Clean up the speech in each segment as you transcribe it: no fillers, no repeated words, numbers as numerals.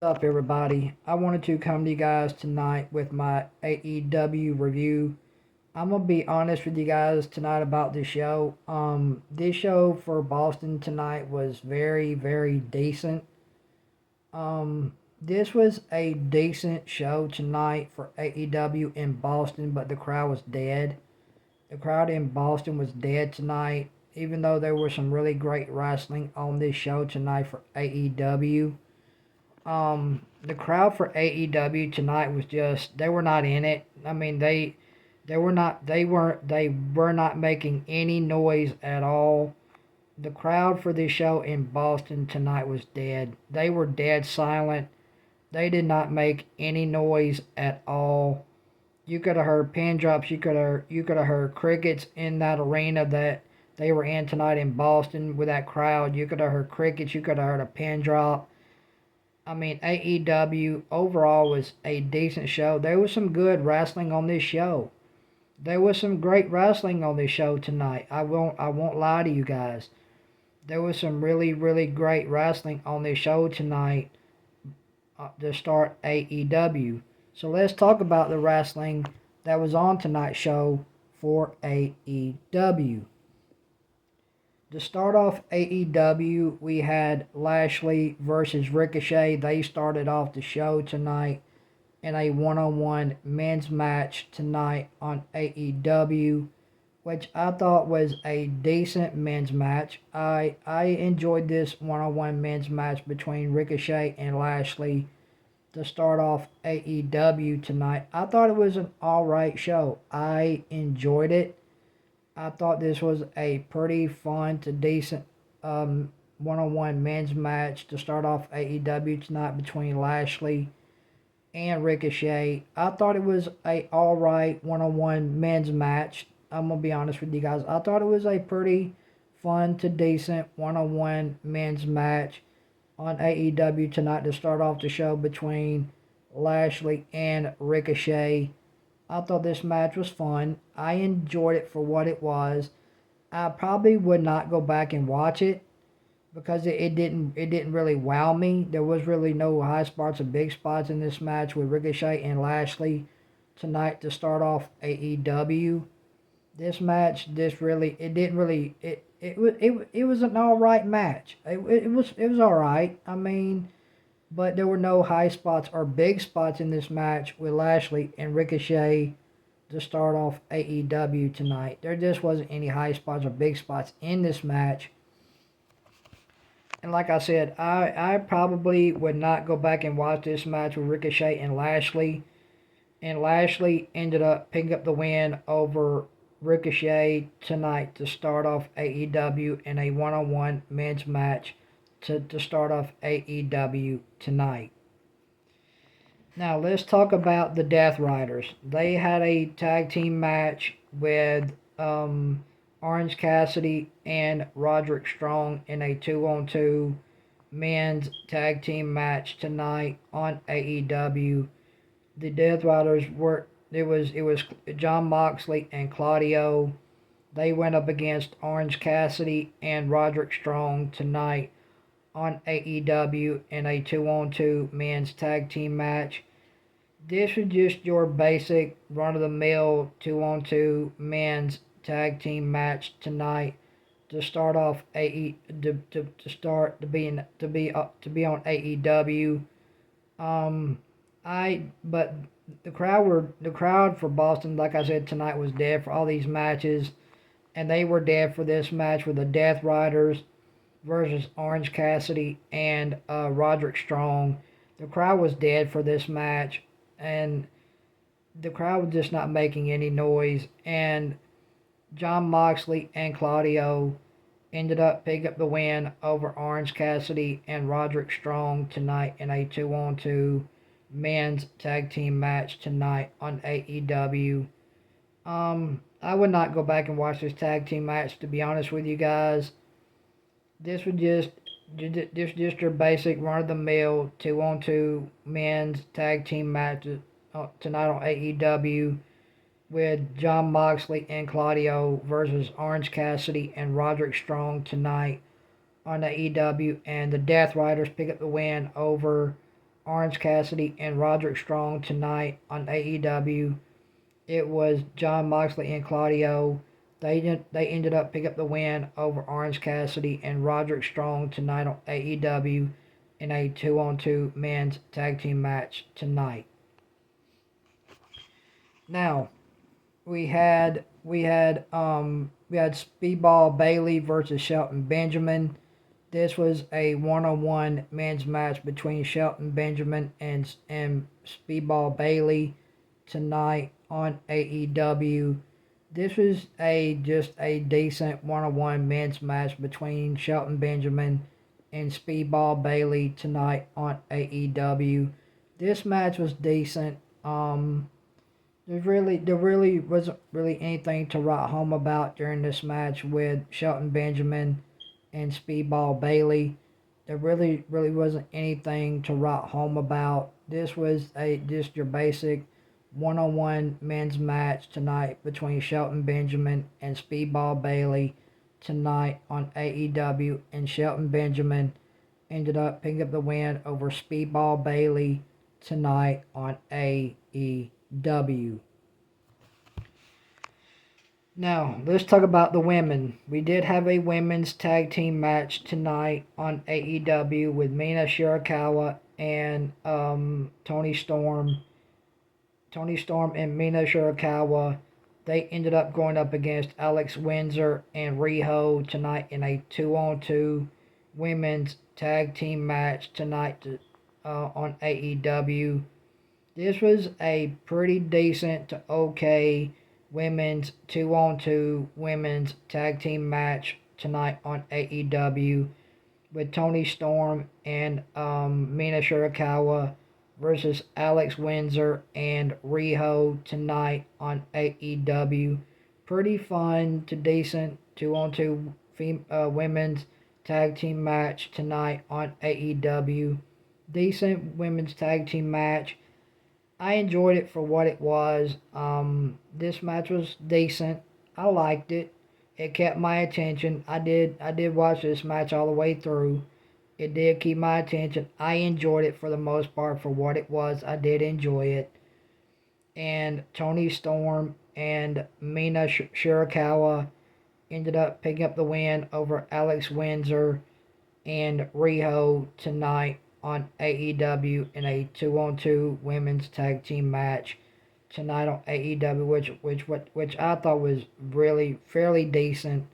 What's up, everybody? I wanted to come to you guys tonight with my AEW review. I'm gonna be honest with you guys tonight about this show. This show for Boston tonight was very, very decent. This was a decent show tonight for AEW in Boston, but the crowd was dead. The crowd in Boston was dead tonight, even though there was some really great wrestling on this show tonight for AEW. The crowd for AEW tonight was just they were not in it. I mean they were not making any noise at all. The crowd for this show in Boston tonight was dead. They were dead silent. They did not make any noise at all. You could have heard pin drops. You could have heard crickets in that arena that they were in tonight in Boston with that crowd. You could have heard crickets. You could have heard a pin drop. I mean, AEW overall was a decent show. There was some good wrestling on this show. There was some great wrestling on this show tonight. I won't lie to you guys. There was some really, really great wrestling on this show tonight to start AEW. So let's talk about the wrestling that was on tonight's show for AEW. To start off AEW, we had Lashley versus Ricochet. They started off the show tonight in a one-on-one men's match tonight on AEW, which I thought was a decent men's match. I enjoyed this one-on-one men's match between Ricochet and Lashley to start off AEW tonight. I thought it was an alright show. I enjoyed it. I thought this was a pretty fun to decent one-on-one men's match to start off AEW tonight between Lashley and Ricochet. I thought it was a alright one-on-one men's match. I'm gonna be honest with you guys. I thought it was a pretty fun to decent one-on-one men's match on AEW tonight to start off the show between Lashley and Ricochet. I thought this match was fun. I enjoyed it for what it was. I probably would not go back and watch it because it didn't really wow me. There was really no high spots or big spots in this match with Ricochet and Lashley tonight to start off AEW. This match, this really, it didn't really, it was an all right match. It was all right. I mean, but there were no high spots or big spots in this match with Lashley and Ricochet to start off AEW tonight. There just wasn't any high spots or big spots in this match. And like I said, I probably would not go back and watch this match with Ricochet and Lashley. And Lashley ended up picking up the win over Ricochet tonight to start off AEW in a one-on-one men's match to start off AEW tonight. Now let's talk about the Death Riders. They had a tag team match with Orange Cassidy and Roderick Strong in a 2-on-2 men's tag team match tonight on AEW. The Death Riders were it was John Moxley and Claudio. They went up against Orange Cassidy and Roderick Strong tonight on AEW in a 2-on-2 men's tag team match. This was just your basic run of the mill 2-on-2 men's tag team match tonight to start off to start to be on AEW. But the crowd for Boston, like I said tonight, was dead for all these matches, and they were dead for this match with the Death Riders versus Orange Cassidy and Roderick Strong. The crowd was dead for this match, and the crowd was just not making any noise. And John Moxley and Claudio ended up picking up the win over Orange Cassidy and Roderick Strong tonight in a 2-on-2 men's tag team match tonight on AEW. I would not go back and watch this tag team match, to be honest with you guys. This was just your basic run of the mill 2-on-2 men's tag team match tonight on AEW with John Moxley and Claudio versus Orange Cassidy and Roderick Strong tonight on AEW, and the Death Riders pick up the win over Orange Cassidy and Roderick Strong tonight on AEW. It was Jon Moxley and Claudio. They ended up picking up the win over Orange Cassidy and Roderick Strong tonight on AEW in a 2-on-2 men's tag team match tonight. Now, we had Speedball Bailey versus Shelton Benjamin. This was a one-on-one men's match between Shelton Benjamin and Speedball Bailey tonight on AEW. This was just a decent one-on-one men's match between Shelton Benjamin and Speedball Bailey tonight on AEW. This match was decent. There really wasn't really anything to write home about during this match with Shelton Benjamin and Speedball Bailey. There really wasn't anything to write home about. This was just your basic one-on-one men's match tonight between Shelton Benjamin and Speedball Bailey tonight on AEW, and Shelton Benjamin ended up picking up the win over Speedball Bailey tonight on AEW. Now, let's talk about the women. We did have a women's tag team match tonight on AEW with Mina Shirakawa and Toni Storm. Toni Storm and Mina Shirakawa, they ended up going up against Alex Windsor and Riho tonight in a 2-on-2 women's tag team match tonight on AEW. This was a pretty decent to okay women's 2-on-2 women's tag team match tonight on AEW with Toni Storm and Mina Shirakawa versus Alex Windsor and Riho tonight on AEW. Pretty fun to decent 2-on-2 women's tag team match tonight on AEW. Decent women's tag team match. I enjoyed it for what it was. This match was decent. I liked it. It kept my attention. I did watch this match all the way through. It did keep my attention. I enjoyed it for the most part for what it was. I did enjoy it. And Toni Storm and Mina Shirakawa ended up picking up the win over Alex Windsor and Riho tonight on AEW in a 2-on-2 women's tag team match tonight on AEW, which I thought was really fairly decent.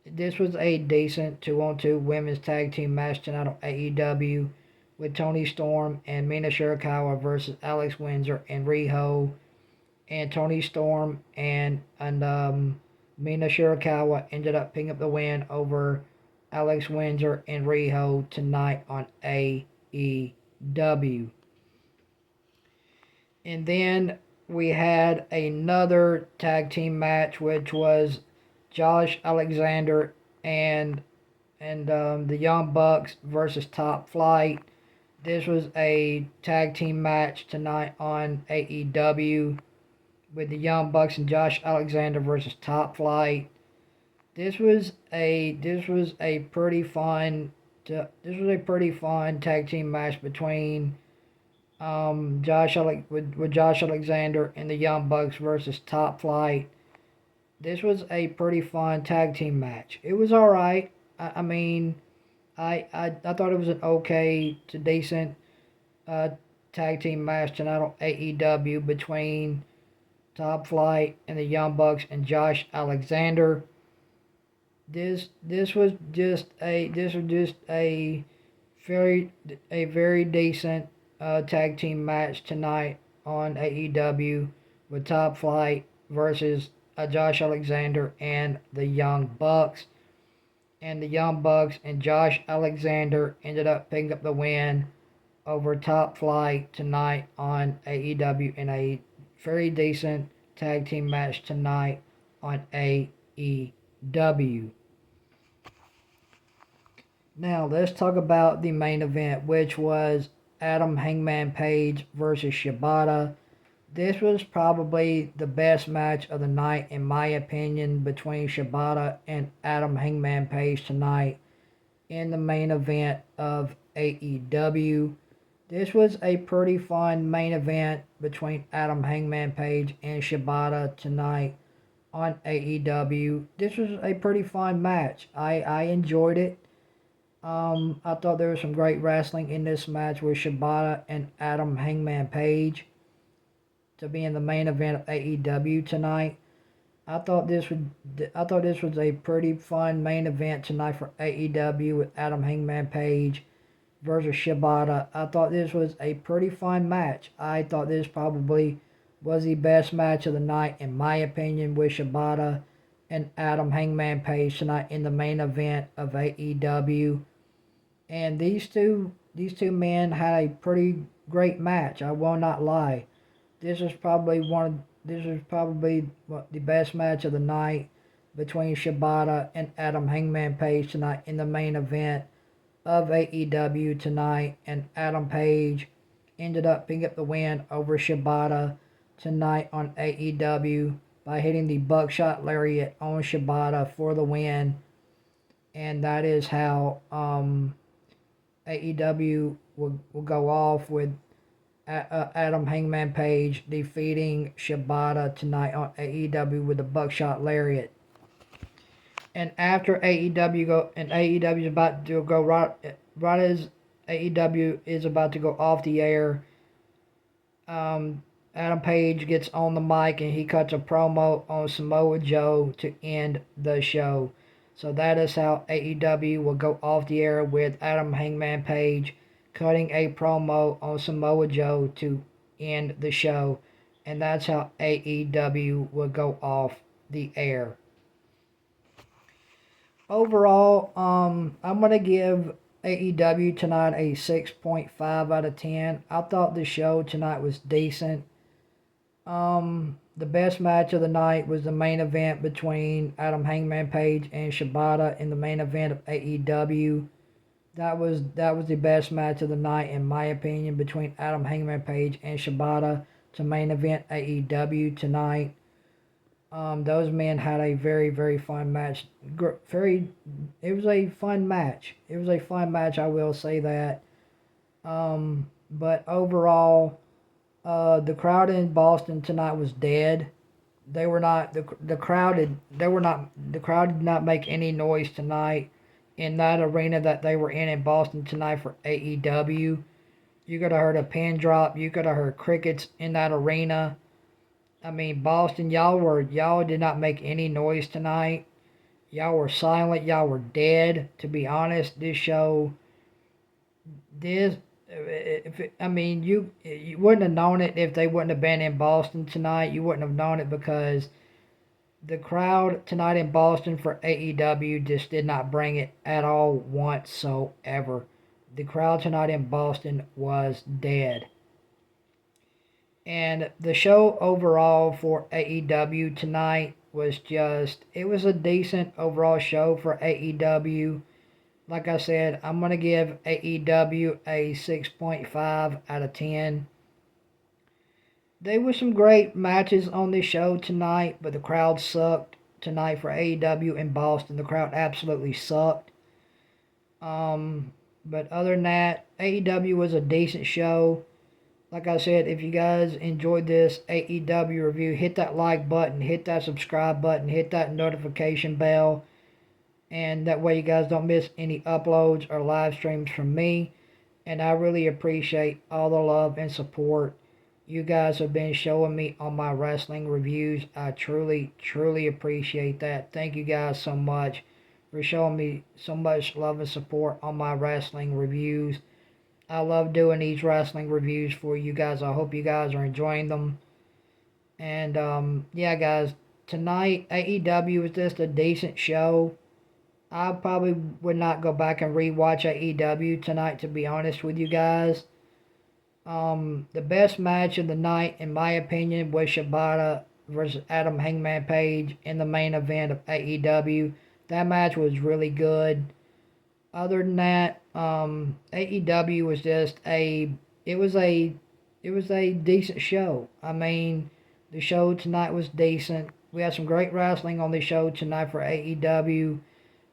This was a decent 2-on-2 women's tag team match tonight on AEW with Toni Storm and Mina Shirakawa versus Alex Windsor and Riho, and Toni Storm and Mina Shirakawa ended up picking up the win over Alex Windsor and Riho tonight on AEW. And then we had another tag team match, which was Josh Alexander and the Young Bucks versus Top Flight. This was a tag team match tonight on AEW with the Young Bucks and Josh Alexander versus Top Flight. This was a pretty fun tag team match between with Josh Alexander and the Young Bucks versus Top Flight. This was a pretty fun tag team match. It was all right. I mean, I thought it was an okay to decent uh, tag team match tonight on AEW between Top Flight and the Young Bucks and Josh Alexander. This was just a very decent tag team match tonight on AEW with Top Flight versus Josh Alexander and the Young Bucks. And the Young Bucks and Josh Alexander ended up picking up the win over Top Flight tonight on AEW in a very decent tag team match tonight on AEW. Now let's talk about the main event, which was Adam Hangman Page versus Shibata. This was probably the best match of the night, in my opinion, between Shibata and Adam Hangman Page tonight in the main event of AEW. This was a pretty fun main event between Adam Hangman Page and Shibata tonight on AEW. This was a pretty fun match. I enjoyed it. I thought there was some great wrestling in this match with Shibata and Adam Hangman Page to be in the main event of AEW tonight. I thought this would. I thought this was a pretty fun main event tonight for AEW with Adam Hangman Page versus Shibata. I thought this was a pretty fun match. I thought this probably was the best match of the night in my opinion with Shibata and Adam Hangman Page tonight in the main event of AEW. And these two men had a pretty great match. I will not lie. This is probably the best match of the night between Shibata and Adam Hangman Page tonight in the main event of AEW tonight. And Adam Page ended up picking up the win over Shibata tonight on AEW by hitting the buckshot lariat on Shibata for the win. And that is how AEW will go off with Adam Hangman Page defeating Shibata tonight on AEW with the buckshot lariat. And after AEW is about to go right as AEW is about to go off the air, Adam Page gets on the mic and he cuts a promo on Samoa Joe to end the show. So that is how AEW will go off the air with Adam Hangman Page cutting a promo on Samoa Joe to end the show. And that's how AEW will go off the air. Overall, I'm going to give AEW tonight a 6.5 out of 10. I thought the show tonight was decent. The best match of the night was the main event between Adam Hangman Page and Shibata in the main event of AEW. That was the best match of the night in my opinion between Adam Hangman Page and Shibata to main event AEW tonight. Those men had a very, very fun match. It was a fun match. It was a fun match, I will say that. But overall, the crowd in Boston tonight was dead. They were not the crowd did not make any noise tonight in that arena that they were in Boston tonight for AEW. You could have heard a pin drop. You could have heard crickets in that arena. I mean, Boston, y'all did not make any noise tonight. Y'all were silent. Y'all were dead. To be honest, this show, this, you wouldn't have known it if they wouldn't have been in Boston tonight. You wouldn't have known it because the crowd tonight in Boston for AEW just did not bring it at all whatsoever. The crowd tonight in Boston was dead. And the show overall for AEW tonight was it was a decent overall show for AEW. Like I said, I'm going to give AEW a 6.5 out of 10. There were some great matches on this show tonight, but the crowd sucked tonight for AEW in Boston. The crowd absolutely sucked. But other than that, AEW was a decent show. Like I said, if you guys enjoyed this AEW review, hit that like button, hit that subscribe button, hit that notification bell, and that way you guys don't miss any uploads or live streams from me. And I really appreciate all the love and support you guys have been showing me on my wrestling reviews. I truly, truly appreciate that. Thank you guys so much for showing me so much love and support on my wrestling reviews. I love doing these wrestling reviews for you guys. I hope you guys are enjoying them. And yeah, guys, tonight AEW was just a decent show. I probably would not go back and rewatch AEW tonight, to be honest with you guys. The best match of the night, in my opinion, was Shibata versus Adam Hangman Page in the main event of AEW. That match was really good. Other than that, AEW was it was a decent show. I mean, the show tonight was decent. We had some great wrestling on the show tonight for AEW.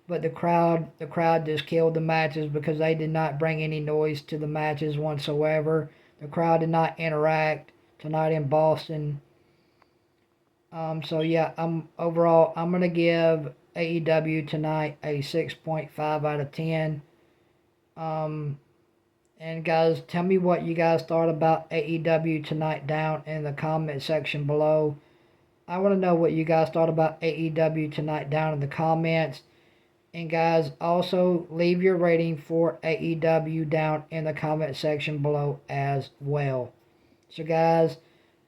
but the crowd just killed the matches because they did not bring any noise to the matches whatsoever. The crowd did not interact tonight in Boston. So yeah, I'm gonna give AEW tonight a 6.5 out of 10. Um, and guys, tell me what you guys thought about AEW tonight down in the comment section below. I want to know what you guys thought about AEW tonight down in the comments. And guys, also leave your rating for AEW down in the comment section below as well. So guys,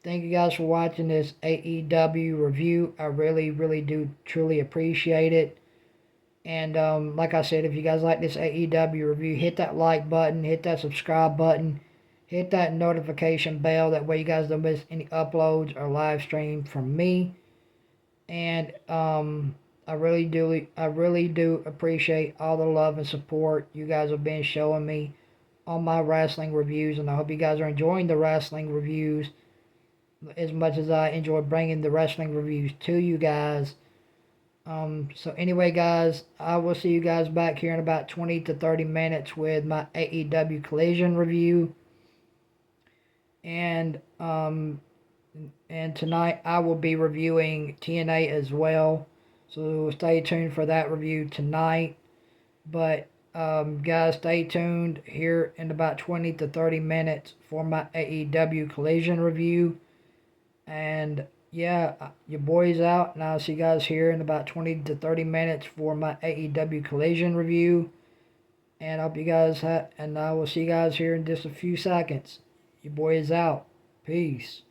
thank you guys for watching this AEW review. I really, really do truly appreciate it. And like I said, if you guys like this AEW review, hit that like button, hit that subscribe button, hit that notification bell. That way you guys don't miss any uploads or live stream from me. And I really do appreciate all the love and support you guys have been showing me on my wrestling reviews. And I hope you guys are enjoying the wrestling reviews as much as I enjoy bringing the wrestling reviews to you guys. So anyway, guys, I will see you guys back here in about 20 to 30 minutes with my AEW Collision review. And tonight I will be reviewing TNA as well. So stay tuned for that review tonight. But guys, stay tuned here in about 20 to 30 minutes for my AEW Collision review. And yeah, your boy's out, and I'll see you guys here in about 20 to 30 minutes for my AEW Collision review. And I hope you guys and I will see you guys here in just a few seconds. Your boy is out. Peace.